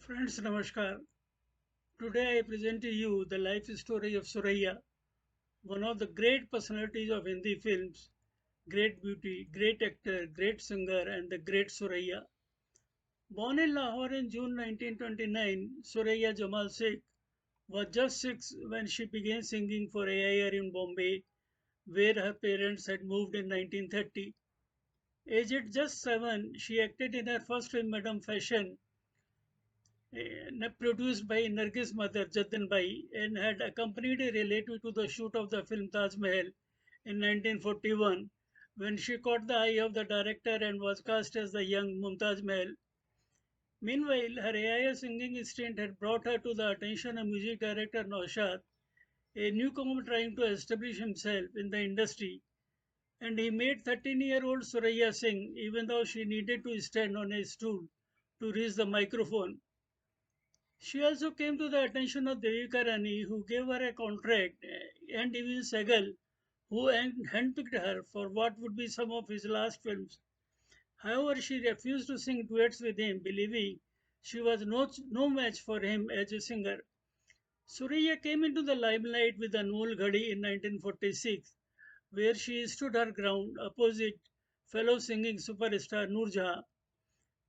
Friends, Namaskar. Today I present to you the life story of Suraiya, one of the great personalities of Hindi films, great beauty, great actor, great singer, and the great Suraiya. Born in Lahore in June 1929, Suraiya Jamal Sheikh was just 6 when she began singing for AIR in Bombay, where her parents had moved in 1930. Aged just 7, she acted in her first film, Madam Fashion, produced by Nargis' mother, Jatin Bai, and had accompanied a relative to the shoot of the film Taj Mahal in 1941, when she caught the eye of the director and was cast as the young Mumtaz Mahal. Meanwhile, her AIA singing stint had brought her to the attention of music director Naushad, a newcomer trying to establish himself in the industry, and he made 13-year-old Suraiya sing even though she needed to stand on a stool to reach the microphone. She also came to the attention of Devika Rani, who gave her a contract, and even Sehgal, who handpicked her for what would be some of his last films. However, she refused to sing duets with him, believing she was no match for him as a singer. Surya came into the limelight with Anmol Ghadi in 1946, where she stood her ground opposite fellow singing superstar Noor Jahan.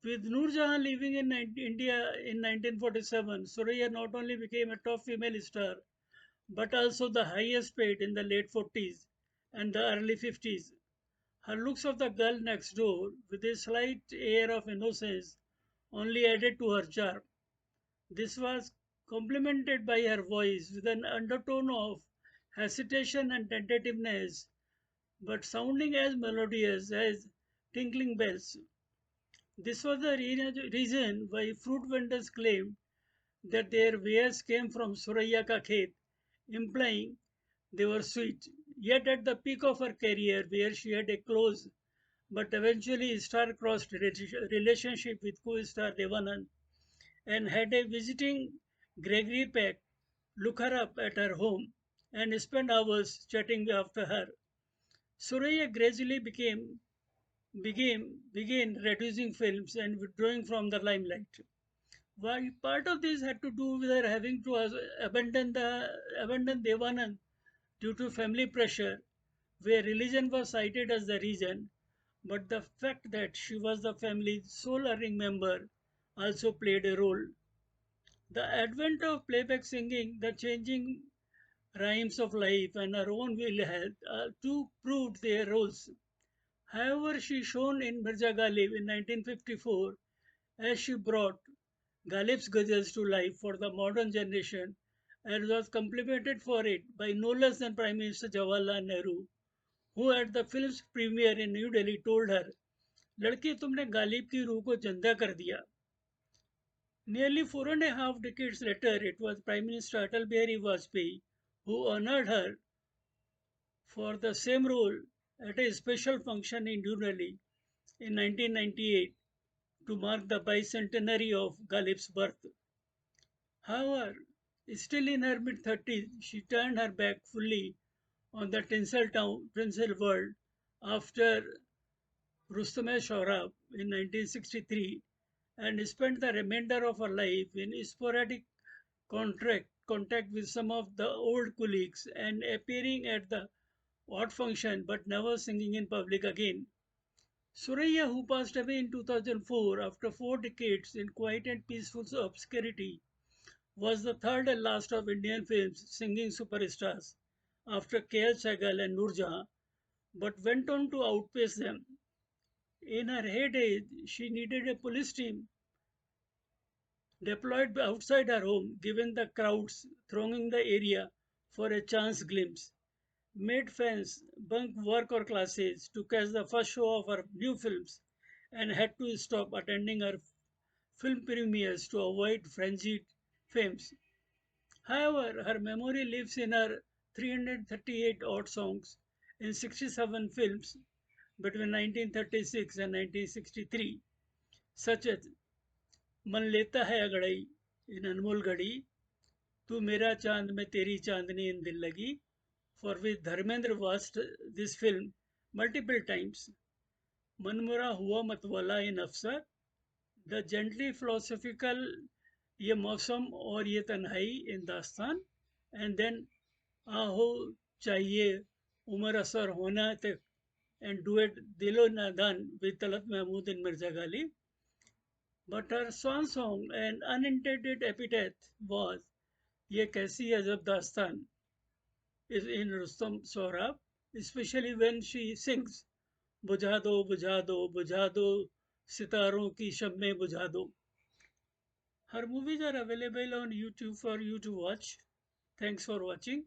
With Noor Jahan leaving in India in 1947, Suraiya not only became a top female star but also the highest paid in the late 40s and the early 50s. Her looks of the girl next door, with a slight air of innocence, only added to her charm. This was complemented by her voice with an undertone of hesitation and tentativeness, but sounding as melodious as tinkling bells. This was the reason why fruit vendors claimed that their wares came from Suraiya ka khet, implying they were sweet. Yet at the peak of her career, where she had a close but eventually star-crossed relationship with co-star Devanand and had a visiting Gregory Peck look her up at her home and spend hours chatting after her, Suraiya gradually began reducing films and withdrawing from the limelight. While part of this had to do with her having to abandon Devanand due to family pressure, where religion was cited as the reason, but the fact that she was the family's sole earning member also played a role. The advent of playback singing, the changing rhymes of life, and her own will health too proved their roles. However, she shone in Mirza Galib in 1954 as she brought Galib's ghazals to life for the modern generation and was complimented for it by no less than Prime Minister Jawaharlal Nehru, who at the film's premiere in New Delhi told her, लड़की तुमने गालिब की रूह को जिंदा कर दिया. Nearly 4.5 decades later, it was Prime Minister Atal Bihari Vajpayee who honored her for the same role at a special function in New Delhi in 1998 to mark the bicentenary of Galib's birth. However, still in her mid-30s, she turned her back fully on the tinsel world after Rustam Shorab in 1963 and spent the remainder of her life in sporadic contact with some of the old colleagues and appearing at the odd function but never singing in public again. Suraiya, who passed away in 2004 after 4 decades in quiet and peaceful obscurity, was the third and last of Indian film's singing superstars after K.L. Sehgal and Noor Jahan, but went on to outpace them. In her heyday, she needed a police team deployed outside her home, given the crowds thronging the area for a chance glimpse, made fans bunk work or classes to catch the first show of her new films, and had to stop attending her film premieres to avoid frenzied fames. However, her memory lives in her 338 odd songs in 67 films between 1936 and 1963, such as मन लेता है अगड़ई in अनमोल घड़ी, तू मेरा चांद में तेरी चांदनी in दिल लगी, for which Dharmendra watched this film multiple times. Manmura Hua Matwala in Afsar, the gently philosophical ये मौसम और ये तन्हाई इन दास्तान, एंड देन आहो चाहिए उमर असर होना तक, and duet Dilo Nadan with Talat Mahmood and Mirza Galib. But her swan song and unintended epithet was Ye Kaisi Ajab Dastan is in Rustam Sohrab, especially when she sings बुझा दो बुझा दो सितारों की शम्में बुझा दो. Her movies are available on YouTube for you to watch. Thanks for watching.